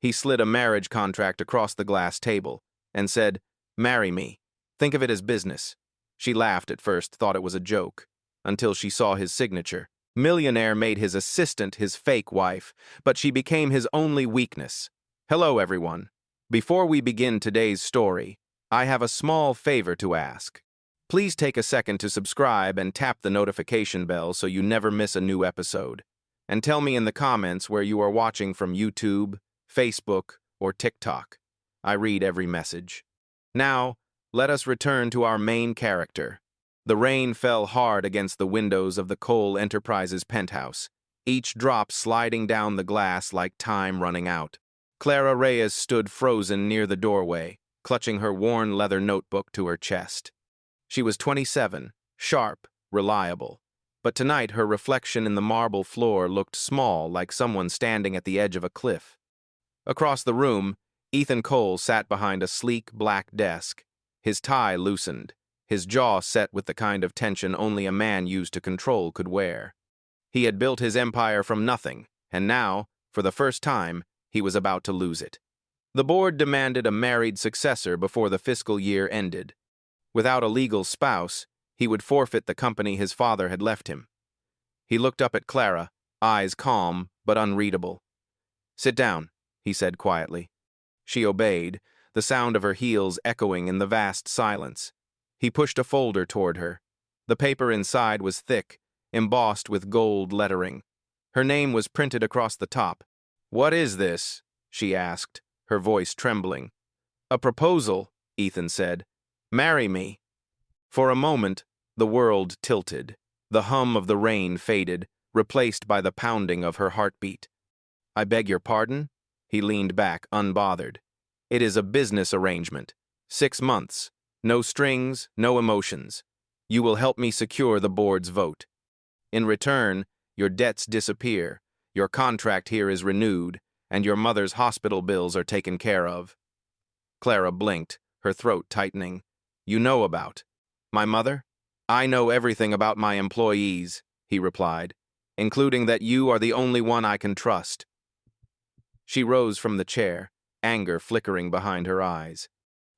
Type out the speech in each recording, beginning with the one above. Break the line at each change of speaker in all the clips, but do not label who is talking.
He slid a marriage contract across the glass table and said, "Marry me. Think of it as business." She laughed at first, thought it was a joke, until she saw his signature. Millionaire made his assistant his fake wife, but she became his only weakness. Hello, everyone. Before we begin today's story, I have a small favor to ask. Please take a second to subscribe and tap the notification bell so you never miss a new episode. And tell me in the comments where you are watching from YouTube, Facebook, or TikTok. I read every message. Now, let us return to our main character. The rain fell hard against the windows of the Cole Enterprises penthouse, each drop sliding down the glass like time running out. Clara Reyes stood frozen near the doorway, clutching her worn leather notebook to her chest. She was 27, sharp, reliable. But tonight her reflection in the marble floor looked small, like someone standing at the edge of a cliff. Across the room, Ethan Cole sat behind a sleek black desk, his tie loosened, his jaw set with the kind of tension only a man used to control could wear. He had built his empire from nothing, and now, for the first time, he was about to lose it. The board demanded a married successor before the fiscal year ended. Without a legal spouse, he would forfeit the company his father had left him. He looked up at Clara, eyes calm but unreadable. "Sit down," he said quietly. She obeyed, the sound of her heels echoing in the vast silence. He pushed a folder toward her. The paper inside was thick, embossed with gold lettering. Her name was printed across the top. "What is this?" she asked, her voice trembling. "A proposal," Ethan said. "Marry me." For a moment, the world tilted. The hum of the rain faded, replaced by the pounding of her heartbeat. "I beg your pardon?" He leaned back, unbothered. "It is a business arrangement. 6 months. No strings, no emotions. You will help me secure the board's vote. In return, your debts disappear, your contract here is renewed, and your mother's hospital bills are taken care of." Clara blinked, her throat tightening. "You know about my mother?" "I know everything about my employees," he replied, "including that you are the only one I can trust." She rose from the chair, anger flickering behind her eyes.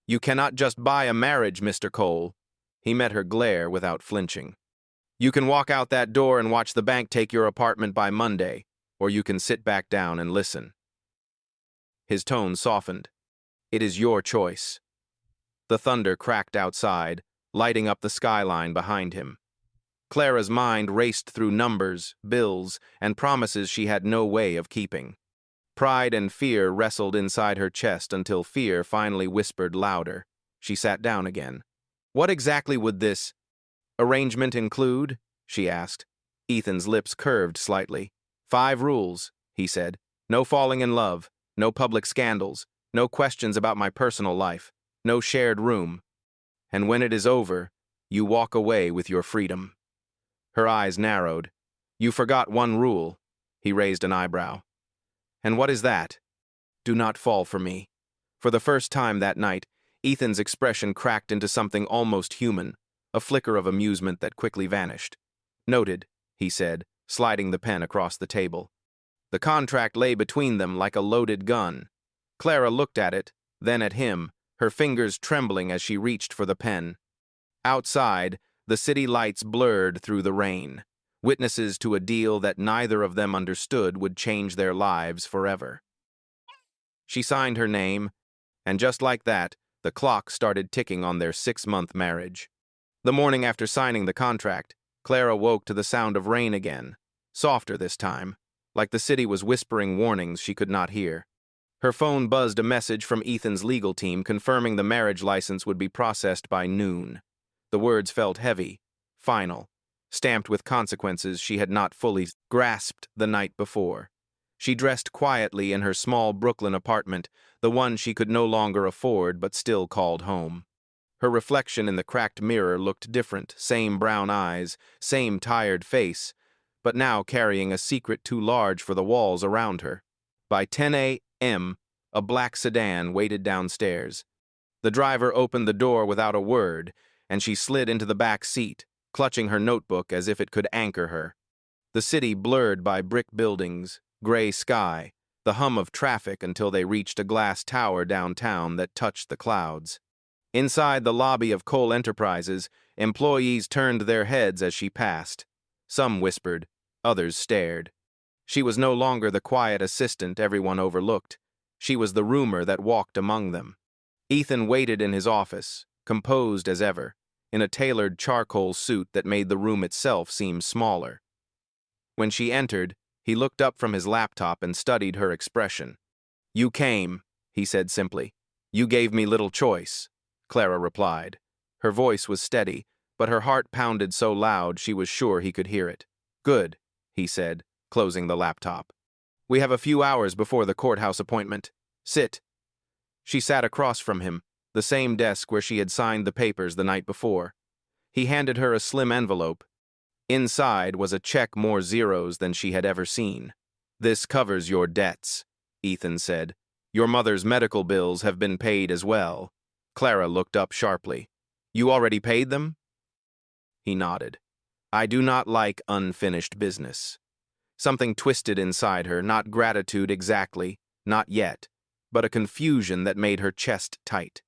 "You cannot just buy a marriage, Mr. Cole." He met her glare without flinching. "You can walk out that door and watch the bank take your apartment by Monday, or you can sit back down and listen." His tone softened. "It is your choice." The thunder cracked outside, lighting up the skyline behind him. Clara's mind raced through numbers, bills, and promises she had no way of keeping. Pride and fear wrestled inside her chest until fear finally whispered louder. She sat down again. "What exactly would this arrangement include?" she asked. Ethan's lips curved slightly. "5 rules," he said. "No falling in love, no public scandals, no questions about my personal life, no shared room. And when it is over, you walk away with your freedom." Her eyes narrowed. "You forgot one rule." He raised an eyebrow. "And what is that?" "Do not fall for me." For the first time that night, Ethan's expression cracked into something almost human, a flicker of amusement that quickly vanished. "Noted," he said, sliding the pen across the table. The contract lay between them like a loaded gun. Clara looked at it, then at him, her fingers trembling as she reached for the pen. Outside, the city lights blurred through the rain, witnesses to a deal that neither of them understood would change their lives forever. She signed her name, and just like that, the clock started ticking on their 6-month marriage. The morning after signing the contract, Clara woke to the sound of rain again, softer this time, like the city was whispering warnings she could not hear. Her phone buzzed a message from Ethan's legal team confirming the marriage license would be processed by noon. The words felt heavy, final, stamped with consequences she had not fully grasped the night before. She dressed quietly in her small Brooklyn apartment, the one she could no longer afford but still called home. Her reflection in the cracked mirror looked different, same brown eyes, same tired face, but now carrying a secret too large for the walls around her. By 10 a.m., a black sedan waited downstairs. The driver opened the door without a word, and she slid into the back seat, clutching her notebook as if it could anchor her. The city blurred by brick buildings, gray sky, the hum of traffic until they reached a glass tower downtown that touched the clouds. Inside the lobby of Cole Enterprises, employees turned their heads as she passed. Some whispered, others stared. She was no longer the quiet assistant everyone overlooked. She was the rumor that walked among them. Ethan waited in his office, composed as ever, in a tailored charcoal suit that made the room itself seem smaller. When she entered, he looked up from his laptop and studied her expression. "You came," he said simply. "You gave me little choice," Clara replied. Her voice was steady, but her heart pounded so loud she was sure he could hear it. "Good," he said, closing the laptop. "We have a few hours before the courthouse appointment. Sit." She sat across from him, the same desk where she had signed the papers the night before. He handed her a slim envelope. Inside was a check more zeros than she had ever seen. "This covers your debts," Ethan said. "Your mother's medical bills have been paid as well." Clara looked up sharply. "You already paid them?" He nodded. "I do not like unfinished business." Something twisted inside her, not gratitude exactly, not yet, but a confusion that made her chest tight.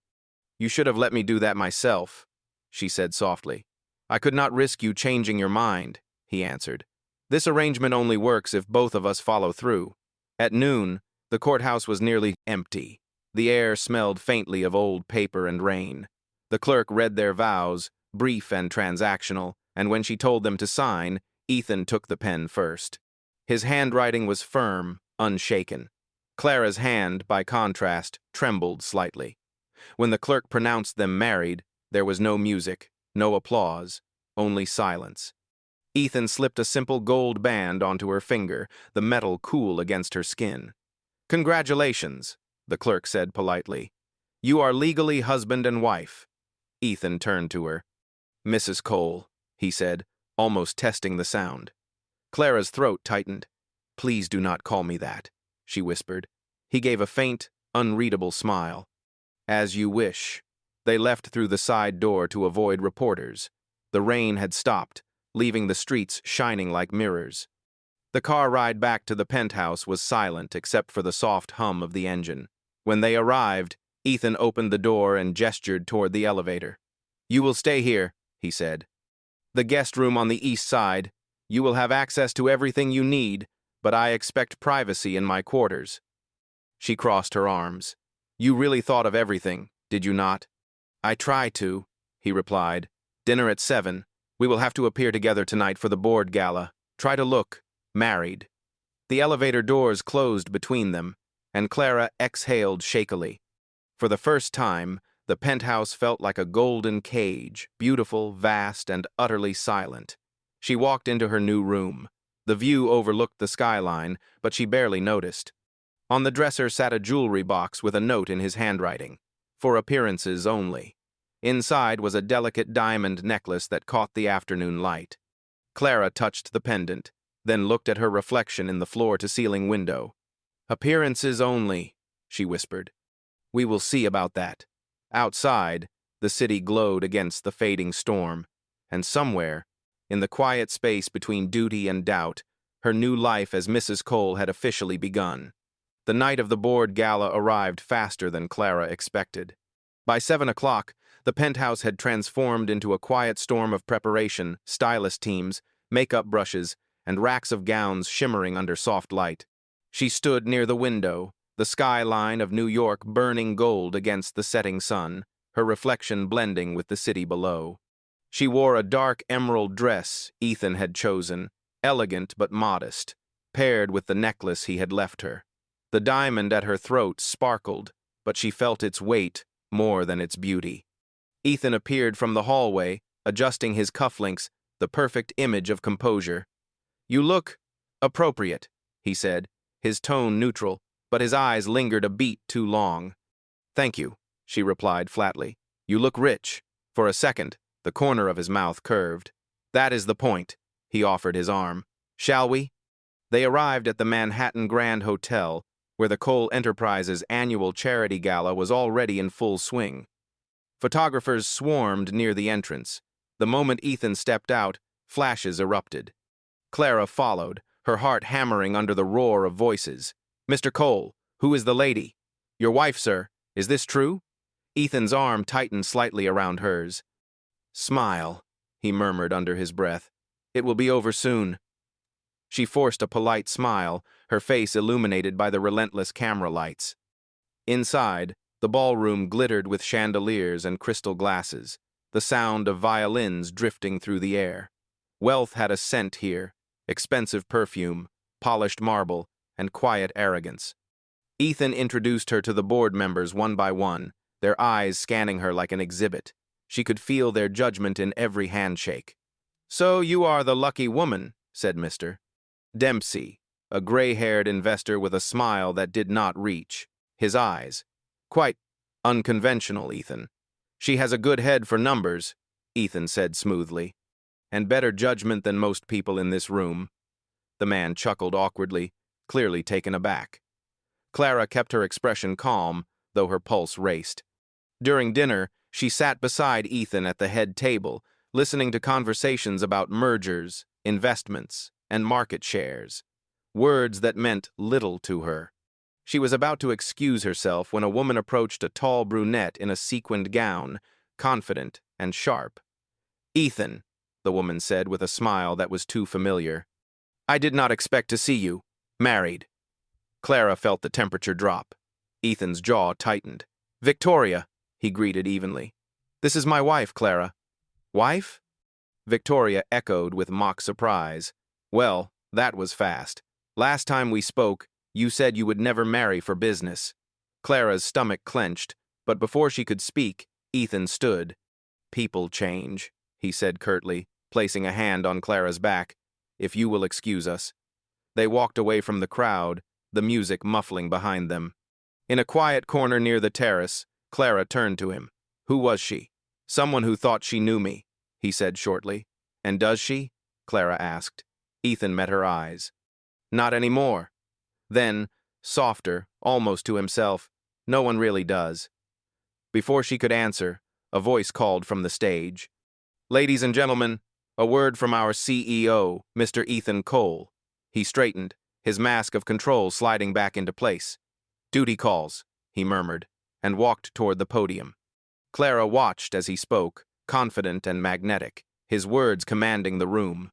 "You should have let me do that myself," she said softly. "I could not risk you changing your mind," he answered. "This arrangement only works if both of us follow through." At noon, the courthouse was nearly empty. The air smelled faintly of old paper and rain. The clerk read their vows, brief and transactional, and when she told them to sign, Ethan took the pen first. His handwriting was firm, unshaken. Clara's hand, by contrast, trembled slightly. When the clerk pronounced them married, there was no music, no applause, only silence. Ethan slipped a simple gold band onto her finger, the metal cool against her skin. "Congratulations," the clerk said politely. "You are legally husband and wife." Ethan turned to her. "Mrs. Cole," he said, almost testing the sound. Clara's throat tightened. "Please do not call me that," she whispered. He gave a faint, unreadable smile. "As you wish." They left through the side door to avoid reporters. The rain had stopped, leaving the streets shining like mirrors. The car ride back to the penthouse was silent except for the soft hum of the engine. When they arrived, Ethan opened the door and gestured toward the elevator. "You will stay here," he said. "The guest room on the east side. You will have access to everything you need, but I expect privacy in my quarters." She crossed her arms. "You really thought of everything, did you not?" "I try to," he replied. "Dinner at 7. We will have to appear together tonight for the board gala. Try to look married." The elevator doors closed between them, and Clara exhaled shakily. For the first time, the penthouse felt like a golden cage, beautiful, vast, and utterly silent. She walked into her new room. The view overlooked the skyline, but she barely noticed. On the dresser sat a jewelry box with a note in his handwriting. "For appearances only." Inside was a delicate diamond necklace that caught the afternoon light. Clara touched the pendant, then looked at her reflection in the floor-to-ceiling window. "Appearances only," she whispered. "We will see about that." Outside, the city glowed against the fading storm, and somewhere, in the quiet space between duty and doubt, her new life as Mrs. Cole had officially begun. The night of the board gala arrived faster than Clara expected. By 7 o'clock, the penthouse had transformed into a quiet storm of preparation, stylist teams, makeup brushes, and racks of gowns shimmering under soft light. She stood near the window, the skyline of New York burning gold against the setting sun, her reflection blending with the city below. She wore a dark emerald dress Ethan had chosen, elegant but modest, paired with the necklace he had left her. The diamond at her throat sparkled, but she felt its weight more than its beauty. Ethan appeared from the hallway, adjusting his cufflinks, the perfect image of composure. "You look appropriate," he said, his tone neutral, but his eyes lingered a beat too long. "Thank you," she replied flatly. "You look rich." For a second, the corner of his mouth curved. "That is the point." He offered his arm. "Shall we?" They arrived at the Manhattan Grand Hotel, where the Cole Enterprises annual charity gala was already in full swing. Photographers swarmed near the entrance. The moment Ethan stepped out, flashes erupted. Clara followed, her heart hammering under the roar of voices. Mr. Cole, who is the lady? Your wife, sir. Is this true? Ethan's arm tightened slightly around hers. Smile, he murmured under his breath. It will be over soon. She forced a polite smile, her face illuminated by the relentless camera lights. Inside, the ballroom glittered with chandeliers and crystal glasses, the sound of violins drifting through the air. Wealth had a scent here, expensive perfume, polished marble, and quiet arrogance. Ethan introduced her to the board members one by one, their eyes scanning her like an exhibit. She could feel their judgment in every handshake. "So you are the lucky woman," said Mr. Dempsey, a gray-haired investor with a smile that did not reach. His eyes. "Quite unconventional, Ethan." "She has a good head for numbers," Ethan said smoothly, "and better judgment than most people in this room." The man chuckled awkwardly, clearly taken aback. Clara kept her expression calm, though her pulse raced. During dinner, she sat beside Ethan at the head table, listening to conversations about mergers, investments, and market shares, words that meant little to her. She was about to excuse herself when a woman approached a tall brunette in a sequined gown, confident and sharp. "Ethan," the woman said with a smile that was too familiar, "I did not expect to see you married." Clara felt the temperature drop. Ethan's jaw tightened. "Victoria," he greeted evenly. "This is my wife, Clara." "Wife?" Victoria echoed with mock surprise. "Well, that was fast. Last time we spoke, you said you would never marry for business." Clara's stomach clenched, but before she could speak, Ethan stood. "People change," he said curtly, placing a hand on Clara's back. "If you will excuse us." They walked away from the crowd, the music muffling behind them. In a quiet corner near the terrace, Clara turned to him. "Who was she?" "Someone who thought she knew me," he said shortly. "And does she?" Clara asked. Ethan met her eyes. "Not anymore." Then, softer, almost to himself, "No one really does." Before she could answer, a voice called from the stage. "Ladies and gentlemen, a word from our CEO, Mr. Ethan Cole." He straightened, his mask of control sliding back into place. "Duty calls," he murmured, and walked toward the podium. Clara watched as he spoke, confident and magnetic, his words commanding the room.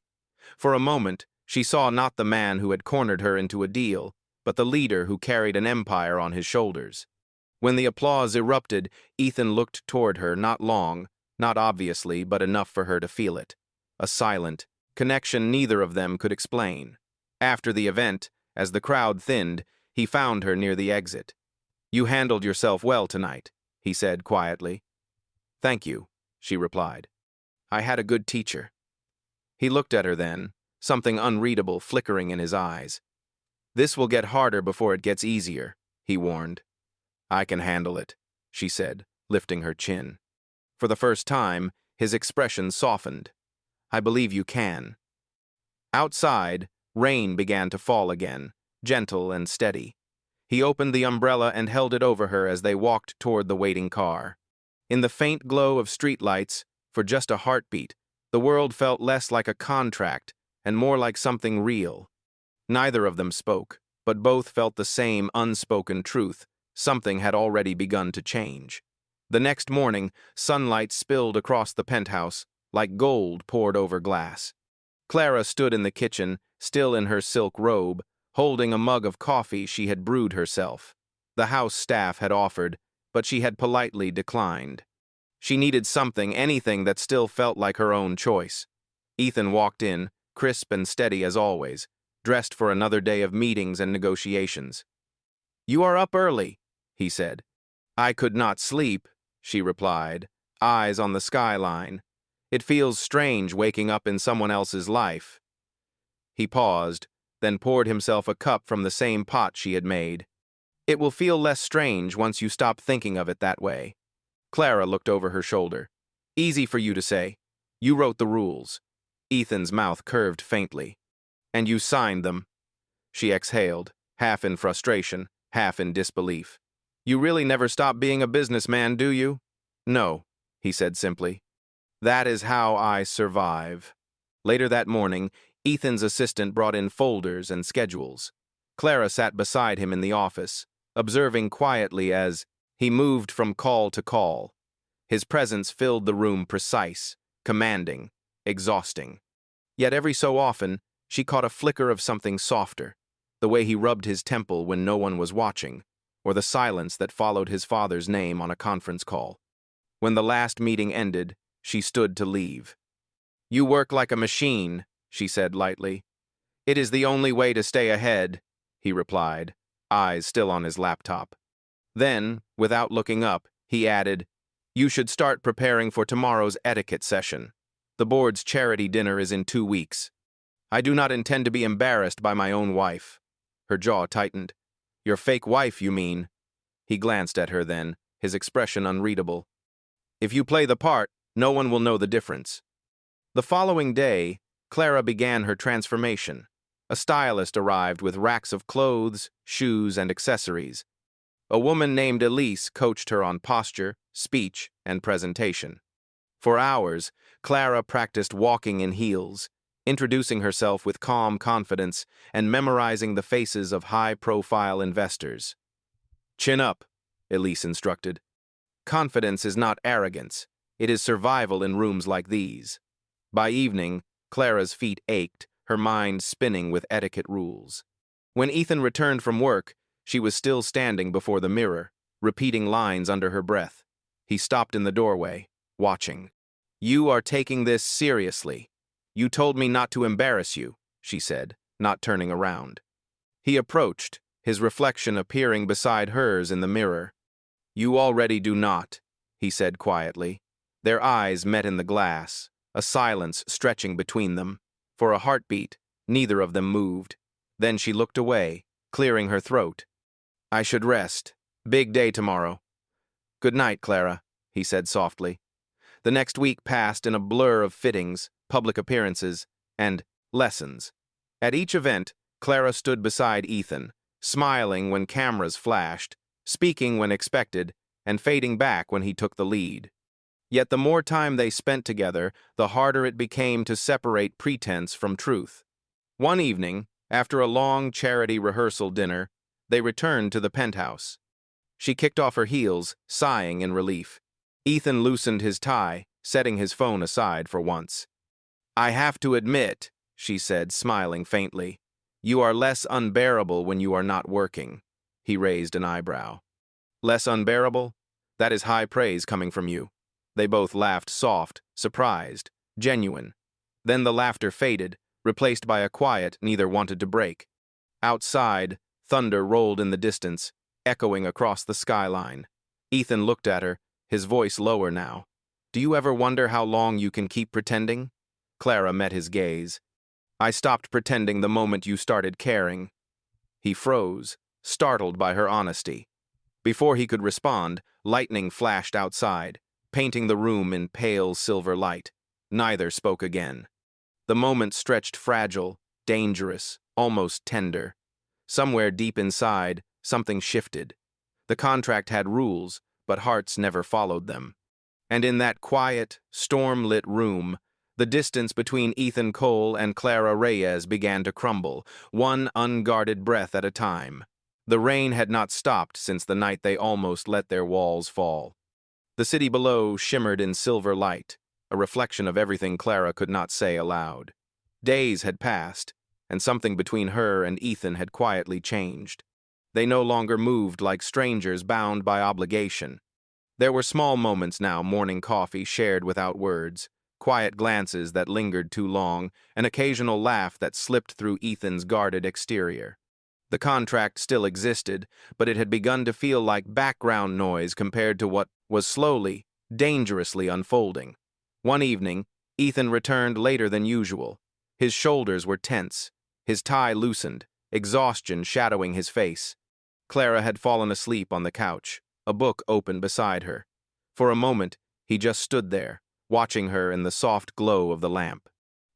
For a moment, she saw not the man who had cornered her into a deal, but the leader who carried an empire on his shoulders. When the applause erupted, Ethan looked toward her, not long, not obviously, but enough for her to feel it. A silent connection neither of them could explain. After the event, as the crowd thinned, he found her near the exit. "You handled yourself well tonight," he said quietly. "Thank you," she replied. "I had a good teacher." He looked at her then, something unreadable flickering in his eyes. "This will get harder before it gets easier," he warned. "I can handle it," she said, lifting her chin. For the first time, his expression softened. "I believe you can." Outside, rain began to fall again, gentle and steady. He opened the umbrella and held it over her as they walked toward the waiting car. In the faint glow of streetlights, for just a heartbeat, the world felt less like a contract and more like something real. Neither of them spoke, but both felt the same unspoken truth. Something had already begun to change. The next morning, sunlight spilled across the penthouse, like gold poured over glass. Clara stood in the kitchen, still in her silk robe, holding a mug of coffee she had brewed herself. The house staff had offered, but she had politely declined. She needed something, anything that still felt like her own choice. Ethan walked in, crisp and steady as always, dressed for another day of meetings and negotiations. "You are up early," he said. "I could not sleep," she replied, eyes on the skyline. "It feels strange waking up in someone else's life." He paused, then poured himself a cup from the same pot she had made. "It will feel less strange once you stop thinking of it that way." Clara looked over her shoulder. "Easy for you to say. You wrote the rules." Ethan's mouth curved faintly. "And you signed them." She exhaled, half in frustration, half in disbelief. "You really never stop being a businessman, do you?" "No," he said simply. "That is how I survive." Later that morning, Ethan's assistant brought in folders and schedules. Clara sat beside him in the office, observing quietly as he moved from call to call. His presence filled the room, precise, commanding, exhausting. Yet every so often, she caught a flicker of something softer, the way he rubbed his temple when no one was watching, or the silence that followed his father's name on a conference call. When the last meeting ended, she stood to leave. "You work like a machine," she said lightly. "It is the only way to stay ahead," he replied, eyes still on his laptop. Then, without looking up, he added, "You should start preparing for tomorrow's etiquette session. The board's charity dinner is in 2 weeks. I do not intend to be embarrassed by my own wife." Her jaw tightened. "Your fake wife, you mean?" He glanced at her then, his expression unreadable. "If you play the part, no one will know the difference." The following day, Clara began her transformation. A stylist arrived with racks of clothes, shoes, and accessories. A woman named Elise coached her on posture, speech, and presentation. For hours, Clara practiced walking in heels, introducing herself with calm confidence and memorizing the faces of high-profile investors. "Chin up," Elise instructed. "Confidence is not arrogance. It is survival in rooms like these." By evening, Clara's feet ached, her mind spinning with etiquette rules. When Ethan returned from work, she was still standing before the mirror, repeating lines under her breath. He stopped in the doorway, watching. "You are taking this seriously. You told me not to embarrass you," she said, not turning around. He approached, his reflection appearing beside hers in the mirror. "You already do not," he said quietly. Their eyes met in the glass, a silence stretching between them. For a heartbeat, neither of them moved. Then she looked away, clearing her throat. "I should rest. Big day tomorrow." "Good night, Clara," he said softly. The next week passed in a blur of fittings, public appearances, and lessons. At each event, Clara stood beside Ethan, smiling when cameras flashed, speaking when expected, and fading back when he took the lead. Yet the more time they spent together, the harder it became to separate pretense from truth. One evening, after a long charity rehearsal dinner, they returned to the penthouse. She kicked off her heels, sighing in relief. Ethan loosened his tie, setting his phone aside for once. "I have to admit," she said, smiling faintly, "you are less unbearable when you are not working." He raised an eyebrow. "Less unbearable? That is high praise coming from you." They both laughed, soft, surprised, genuine. Then the laughter faded, replaced by a quiet neither wanted to break. Outside, thunder rolled in the distance, echoing across the skyline. Ethan looked at her, his voice lower now. "Do you ever wonder how long you can keep pretending?" Clara met his gaze. "I stopped pretending the moment you started caring." He froze, startled by her honesty. Before he could respond, lightning flashed outside, painting the room in pale silver light. Neither spoke again. The moment stretched fragile, dangerous, almost tender. Somewhere deep inside, something shifted. The contract had rules, but hearts never followed them. And in that quiet, storm-lit room, the distance between Ethan Cole and Clara Reyes began to crumble, one unguarded breath at a time. The rain had not stopped since the night they almost let their walls fall. The city below shimmered in silver light, a reflection of everything Clara could not say aloud. Days had passed, and something between her and Ethan had quietly changed. They no longer moved like strangers bound by obligation. There were small moments now, morning coffee shared without words, quiet glances that lingered too long, an occasional laugh that slipped through Ethan's guarded exterior. The contract still existed, but it had begun to feel like background noise compared to what was slowly, dangerously unfolding. One evening, Ethan returned later than usual. His shoulders were tense, his tie loosened, exhaustion shadowing his face. Clara had fallen asleep on the couch, a book open beside her. For a moment, he just stood there, watching her in the soft glow of the lamp.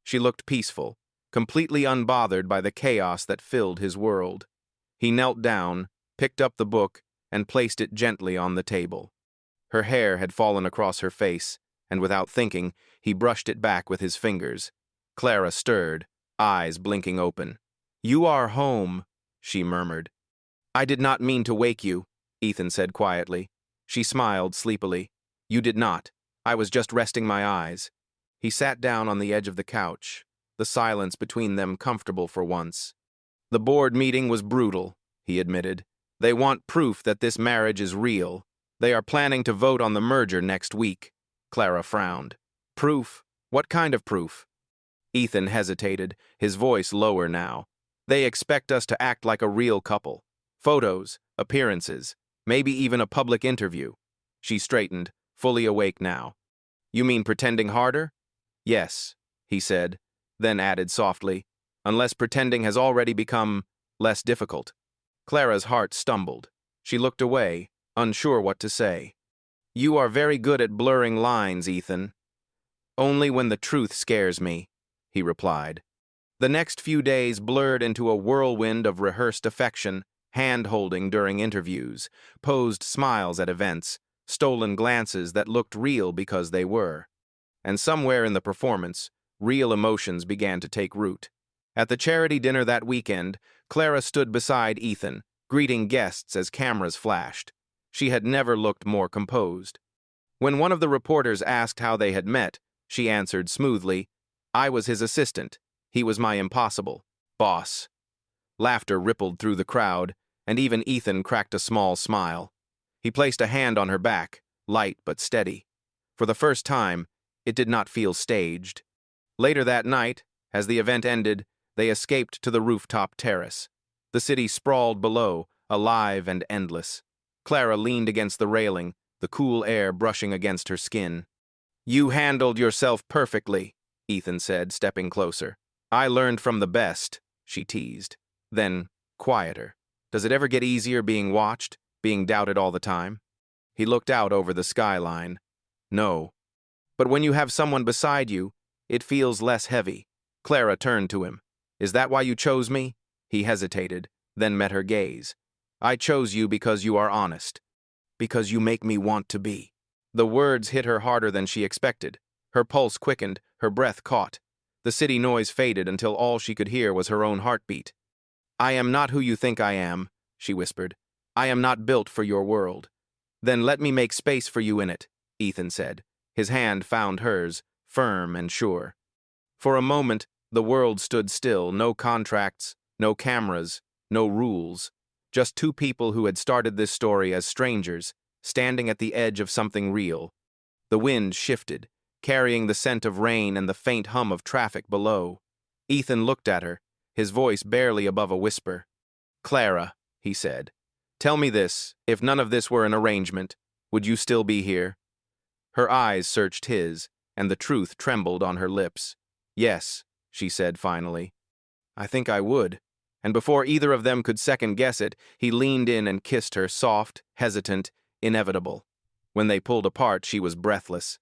She looked peaceful, completely unbothered by the chaos that filled his world. He knelt down, picked up the book, and placed it gently on the table. Her hair had fallen across her face, and without thinking, he brushed it back with his fingers. Clara stirred, eyes blinking open. "You are home," she murmured. I did not mean to wake you, Ethan said quietly. She smiled sleepily. You did not. I was just resting my eyes. He sat down on the edge of the couch, the silence between them comfortable for once. The board meeting was brutal, he admitted. They want proof that this marriage is real. They are planning to vote on the merger next week. Clara frowned. Proof? What kind of proof? Ethan hesitated, his voice lower now. They expect us to act like a real couple. Photos, appearances, maybe even a public interview. She straightened, fully awake now. You mean pretending harder? Yes, he said, then added softly, unless pretending has already become less difficult. Clara's heart stumbled. She looked away, unsure what to say. You are very good at blurring lines, Ethan. Only when the truth scares me, he replied. The next few days blurred into a whirlwind of rehearsed affection, hand-holding during interviews, posed smiles at events, stolen glances that looked real because they were. And somewhere in the performance, real emotions began to take root. At the charity dinner that weekend, Clara stood beside Ethan, greeting guests as cameras flashed. She had never looked more composed. When one of the reporters asked how they had met, she answered smoothly, I was his assistant. He was my impossible boss. Laughter rippled through the crowd, and even Ethan cracked a small smile. He placed a hand on her back, light but steady. For the first time, it did not feel staged. Later that night, as the event ended, they escaped to the rooftop terrace. The city sprawled below, alive and endless. Clara leaned against the railing, the cool air brushing against her skin. You handled yourself perfectly, Ethan said, stepping closer. I learned from the best, she teased. Then, quieter. Does it ever get easier being watched, being doubted all the time? He looked out over the skyline. No. But when you have someone beside you, it feels less heavy. Clara turned to him. Is that why you chose me? He hesitated, then met her gaze. I chose you because you are honest. Because you make me want to be. The words hit her harder than she expected. Her pulse quickened, her breath caught. The city noise faded until all she could hear was her own heartbeat. I am not who you think I am, she whispered. I am not built for your world. Then let me make space for you in it, Ethan said. His hand found hers, firm and sure. For a moment, the world stood still, no contracts, no cameras, no rules. Just two people who had started this story as strangers, standing at the edge of something real. The wind shifted, carrying the scent of rain and the faint hum of traffic below. Ethan looked at her, his voice barely above a whisper. Clara, he said, tell me this, if none of this were an arrangement, would you still be here? Her eyes searched his, and the truth trembled on her lips. Yes, she said finally. I think I would. And before either of them could second-guess it, he leaned in and kissed her, soft, hesitant, inevitable. When they pulled apart, she was breathless.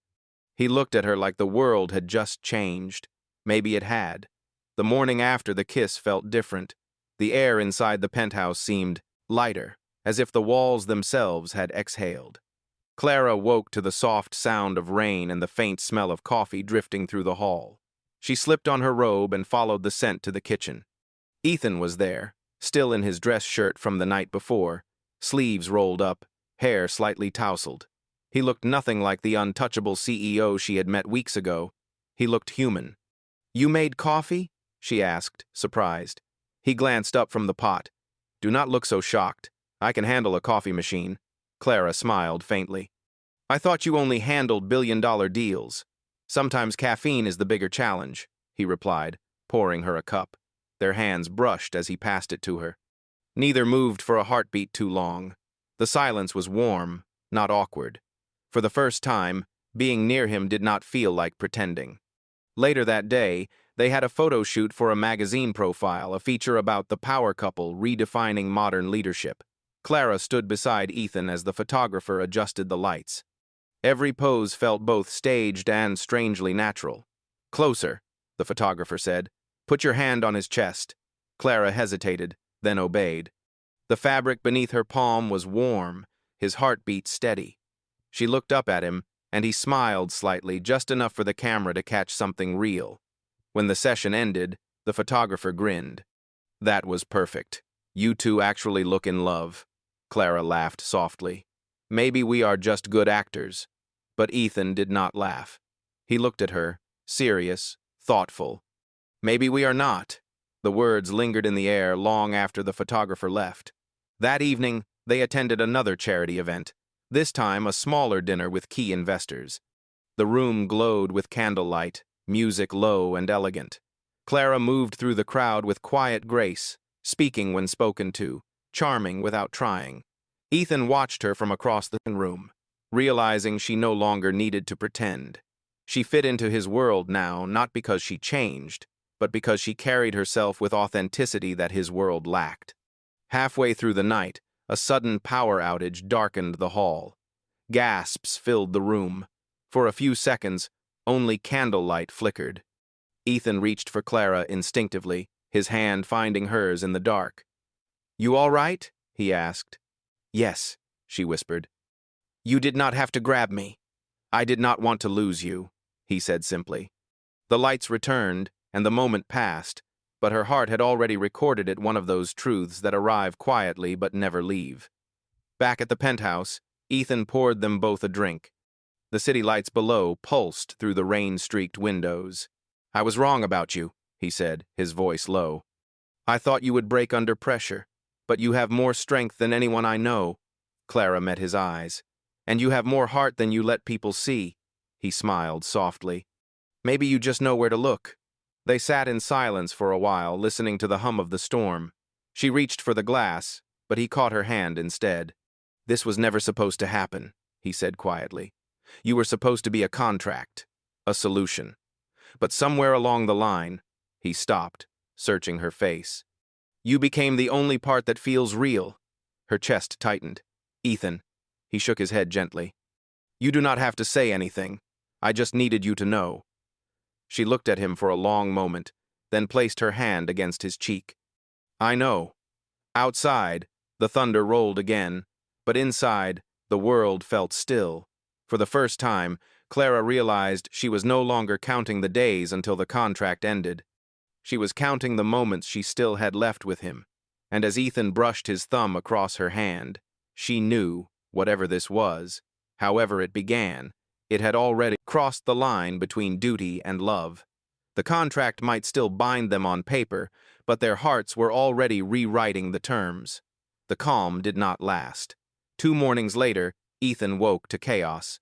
He looked at her like the world had just changed. Maybe it had. The morning after the kiss felt different. The air inside the penthouse seemed lighter, as if the walls themselves had exhaled. Clara woke to the soft sound of rain and the faint smell of coffee drifting through the hall. She slipped on her robe and followed the scent to the kitchen. Ethan was there, still in his dress shirt from the night before, sleeves rolled up, hair slightly tousled. He looked nothing like the untouchable CEO she had met weeks ago. He looked human. You made coffee? She asked, surprised. He glanced up from the pot. Do not look so shocked. I can handle a coffee machine. Clara smiled faintly. I thought you only handled billion-dollar deals. Sometimes caffeine is the bigger challenge, he replied, pouring her a cup. Their hands brushed as he passed it to her. Neither moved for a heartbeat too long. The silence was warm, not awkward. For the first time, being near him did not feel like pretending. Later that day, they had a photo shoot for a magazine profile, a feature about the power couple redefining modern leadership. Clara stood beside Ethan as the photographer adjusted the lights. Every pose felt both staged and strangely natural. Closer, the photographer said. Put your hand on his chest. Clara hesitated, then obeyed. The fabric beneath her palm was warm, his heartbeat steady. She looked up at him, and he smiled slightly, just enough for the camera to catch something real. When the session ended, the photographer grinned. That was perfect. You two actually look in love. Clara laughed softly. Maybe we are just good actors. But Ethan did not laugh. He looked at her, serious, thoughtful. Maybe we are not. The words lingered in the air long after the photographer left. That evening, they attended another charity event, this time a smaller dinner with key investors. The room glowed with candlelight, music low and elegant. Clara moved through the crowd with quiet grace, speaking when spoken to, charming without trying. Ethan watched her from across the room, realizing she no longer needed to pretend. She fit into his world now, not because she changed, but because she carried herself with authenticity that his world lacked. Halfway through the night, a sudden power outage darkened the hall. Gasps filled the room. For a few seconds, only candlelight flickered. Ethan reached for Clara instinctively, his hand finding hers in the dark. "You all right?" he asked. "Yes," she whispered. "You did not have to grab me. I did not want to lose you," he said simply. The lights returned, and the moment passed, but her heart had already recorded it, one of those truths that arrive quietly but never leave. Back at the penthouse, Ethan poured them both a drink. The city lights below pulsed through the rain-streaked windows. "I was wrong about you," he said, his voice low. "I thought you would break under pressure, but you have more strength than anyone I know." Clara met his eyes. "And you have more heart than you let people see." He smiled softly. "Maybe you just know where to look." They sat in silence for a while, listening to the hum of the storm. She reached for the glass, but he caught her hand instead. "This was never supposed to happen," he said quietly. "You were supposed to be a contract, a solution. But somewhere along the line," he stopped, searching her face. "You became the only part that feels real." Her chest tightened. "Ethan," he shook his head gently. "You do not have to say anything. I just needed you to know." She looked at him for a long moment, then placed her hand against his cheek. "I know." Outside, the thunder rolled again, but inside, the world felt still. For the first time, Clara realized she was no longer counting the days until the contract ended. She was counting the moments she still had left with him, and as Ethan brushed his thumb across her hand, she knew, whatever this was, however it began, it had already crossed the line between duty and love. The contract might still bind them on paper, but their hearts were already rewriting the terms. The calm did not last. 2 mornings later, Ethan woke to chaos.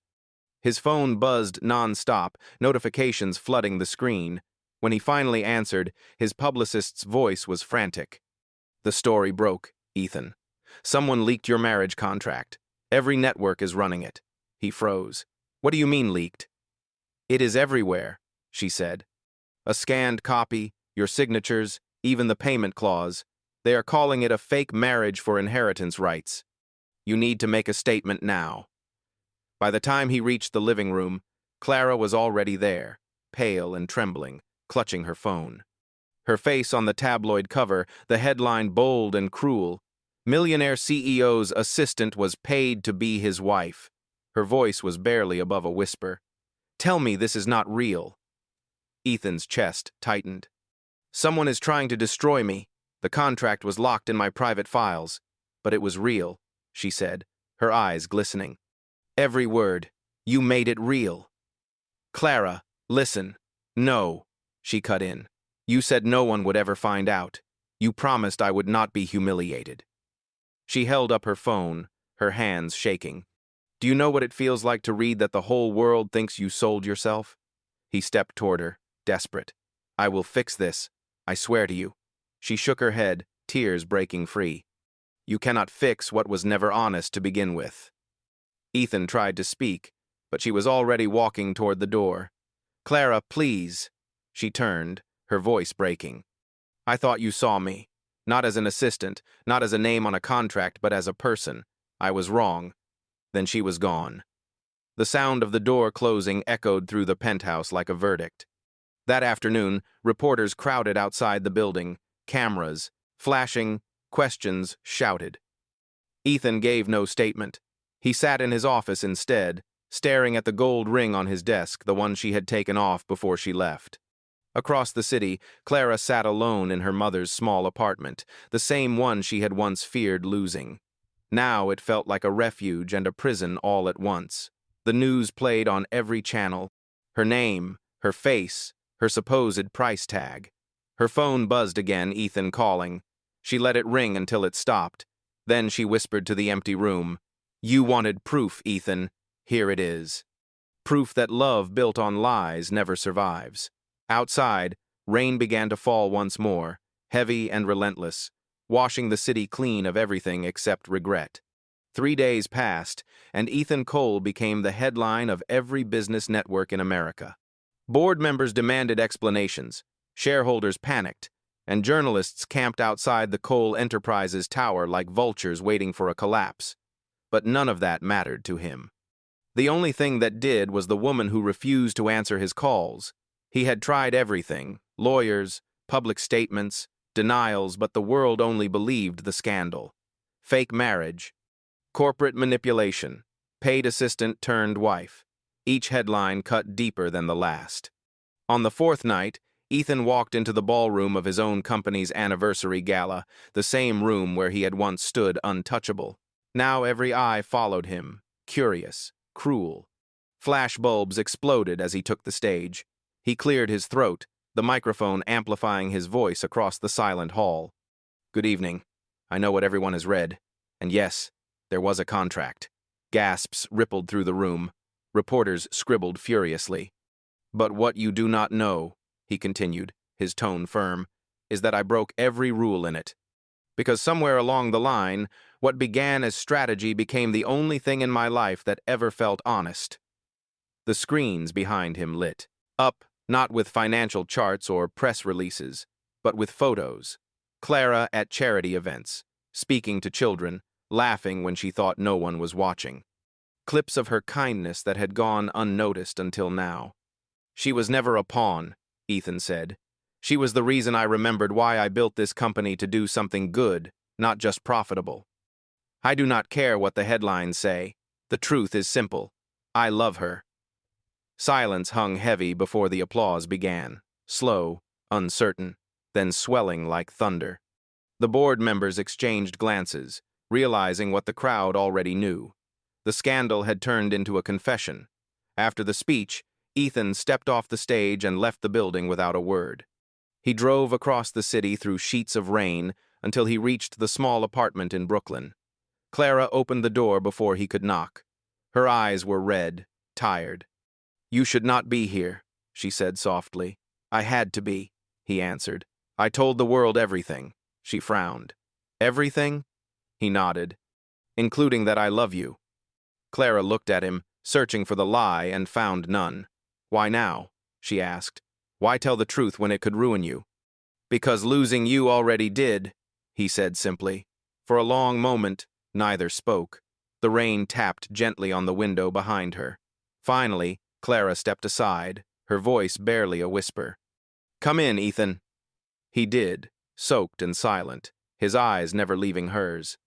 His phone buzzed non-stop, notifications flooding the screen. When he finally answered, his publicist's voice was frantic. "The story broke, Ethan. Someone leaked your marriage contract. Every network is running it." He froze. "What do you mean leaked?" "It is everywhere," she said. "A scanned copy, your signatures, even the payment clause. They are calling it a fake marriage for inheritance rights. You need to make a statement now." By the time he reached the living room, Clara was already there, pale and trembling, clutching her phone. Her face on the tabloid cover, the headline bold and cruel. Millionaire CEO's assistant was paid to be his wife. Her voice was barely above a whisper. "Tell me this is not real." Ethan's chest tightened. "Someone is trying to destroy me. The contract was locked in my private files. But it was real," she said, her eyes glistening. "Every word. You made it real." "Clara, listen." "No," she cut in. "You said no one would ever find out. You promised I would not be humiliated." She held up her phone, her hands shaking. "Do you know what it feels like to read that the whole world thinks you sold yourself?" He stepped toward her, desperate. "I will fix this. I swear to you." She shook her head, tears breaking free. "You cannot fix what was never honest to begin with." Ethan tried to speak, but she was already walking toward the door. "Clara, please." She turned, her voice breaking. "I thought you saw me. Not as an assistant, not as a name on a contract, but as a person. I was wrong." Then she was gone. The sound of the door closing echoed through the penthouse like a verdict. That afternoon, reporters crowded outside the building, cameras, flashing, questions shouted. Ethan gave no statement. He sat in his office instead, staring at the gold ring on his desk, the one she had taken off before she left. Across the city, Clara sat alone in her mother's small apartment, the same one she had once feared losing. Now it felt like a refuge and a prison all at once. The news played on every channel. Her name, her face, her supposed price tag. Her phone buzzed again, Ethan calling. She let it ring until it stopped. Then she whispered to the empty room, "You wanted proof, Ethan. Here it is." Proof that love built on lies never survives. Outside, rain began to fall once more, heavy and relentless, washing the city clean of everything except regret. 3 days passed, and Ethan Cole became the headline of every business network in America. Board members demanded explanations, shareholders panicked, and journalists camped outside the Cole Enterprises tower like vultures waiting for a collapse. But none of that mattered to him. The only thing that did was the woman who refused to answer his calls. He had tried everything, lawyers, public statements, denials, but the world only believed the scandal. Fake marriage, corporate manipulation, paid assistant turned wife. Each headline cut deeper than the last. On the fourth night, Ethan walked into the ballroom of his own company's anniversary gala, the same room where he had once stood untouchable. Now every eye followed him, curious, cruel. Flashbulbs exploded as he took the stage. He cleared his throat, the microphone amplifying his voice across the silent hall. "Good evening. I know what everyone has read. And yes, there was a contract." Gasps rippled through the room. Reporters scribbled furiously. "But what you do not know," he continued, his tone firm, "is that I broke every rule in it. Because somewhere along the line, what began as strategy became the only thing in my life that ever felt honest." The screens behind him lit up, not with financial charts or press releases, but with photos. Clara at charity events, speaking to children, laughing when she thought no one was watching. Clips of her kindness that had gone unnoticed until now. "She was never a pawn," Ethan said. "She was the reason I remembered why I built this company to do something good, not just profitable. I do not care what the headlines say. The truth is simple. I love her." Silence hung heavy before the applause began, slow, uncertain, then swelling like thunder. The board members exchanged glances, realizing what the crowd already knew. The scandal had turned into a confession. After the speech, Ethan stepped off the stage and left the building without a word. He drove across the city through sheets of rain until he reached the small apartment in Brooklyn. Clara opened the door before he could knock. Her eyes were red, tired. "You should not be here," she said softly. "I had to be," he answered. "I told the world everything." She frowned. "Everything?" He nodded. "Including that I love you." Clara looked at him, searching for the lie, and found none. "Why now?" she asked. "Why tell the truth when it could ruin you?" "Because losing you already did," he said simply. For a long moment, neither spoke. The rain tapped gently on the window behind her. Finally, Clara stepped aside, her voice barely a whisper. "Come in, Ethan." He did, soaked and silent, his eyes never leaving hers.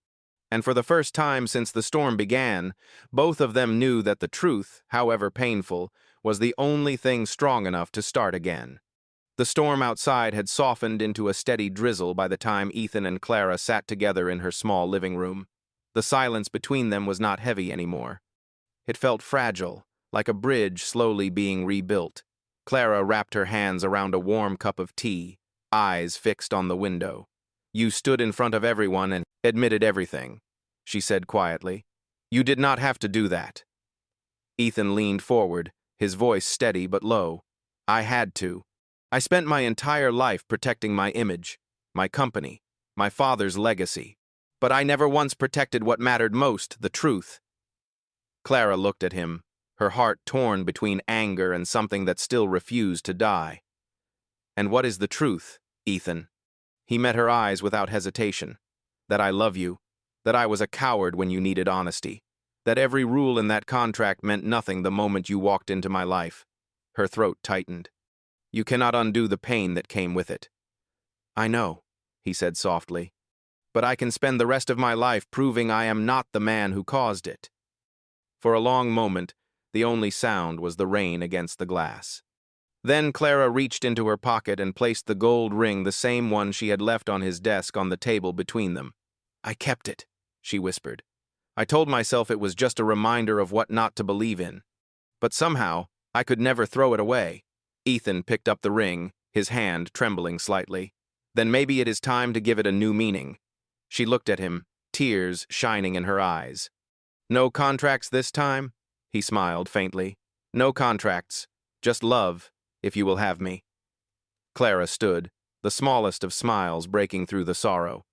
And for the first time since the storm began, both of them knew that the truth, however painful, was the only thing strong enough to start again. The storm outside had softened into a steady drizzle by the time Ethan and Clara sat together in her small living room. The silence between them was not heavy anymore. It felt fragile, like a bridge slowly being rebuilt. Clara wrapped her hands around a warm cup of tea, eyes fixed on the window. "You stood in front of everyone and admitted everything," she said quietly. "You did not have to do that." Ethan leaned forward, his voice steady but low. "I had to. I spent my entire life protecting my image, my company, my father's legacy. But I never once protected what mattered most, the truth." Clara looked at him, her heart torn between anger and something that still refused to die. "And what is the truth, Ethan?" He met her eyes without hesitation. "That I love you, that I was a coward when you needed honesty, that every rule in that contract meant nothing the moment you walked into my life." Her throat tightened. "You cannot undo the pain that came with it." "I know," he said softly. "But I can spend the rest of my life proving I am not the man who caused it." For a long moment, the only sound was the rain against the glass. Then Clara reached into her pocket and placed the gold ring, the same one she had left on his desk, on the table between them. "I kept it," she whispered. "I told myself it was just a reminder of what not to believe in. But somehow, I could never throw it away." Ethan picked up the ring, his hand trembling slightly. "Then maybe it is time to give it a new meaning." She looked at him, tears shining in her eyes. "No contracts this time?" He smiled faintly. "No contracts. Just love, if you will have me." Clara stood, the smallest of smiles breaking through the sorrow.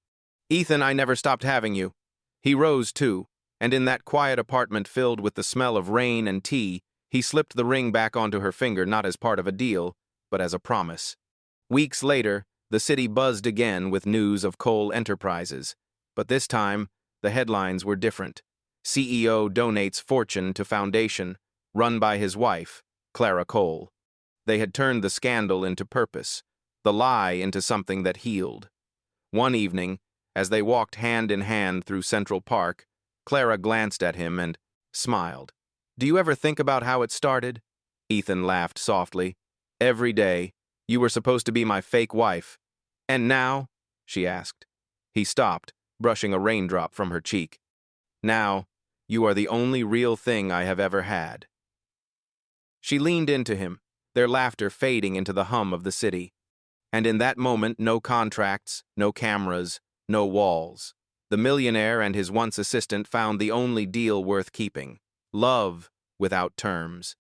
"Ethan, I never stopped having you." He rose too, and in that quiet apartment filled with the smell of rain and tea, he slipped the ring back onto her finger, not as part of a deal, but as a promise. Weeks later, the city buzzed again with news of Cole Enterprises, but this time, the headlines were different. CEO donates fortune to foundation, run by his wife, Clara Cole. They had turned the scandal into purpose, the lie into something that healed. One evening, as they walked hand in hand through Central Park, Clara glanced at him and smiled. "Do you ever think about how it started?" Ethan laughed softly. "Every day. You were supposed to be my fake wife. And now?" she asked. He stopped, brushing a raindrop from her cheek. "Now, you are the only real thing I have ever had." She leaned into him, their laughter fading into the hum of the city. And in that moment, no contracts, no cameras, no walls. The millionaire and his once assistant found the only deal worth keeping: love without terms.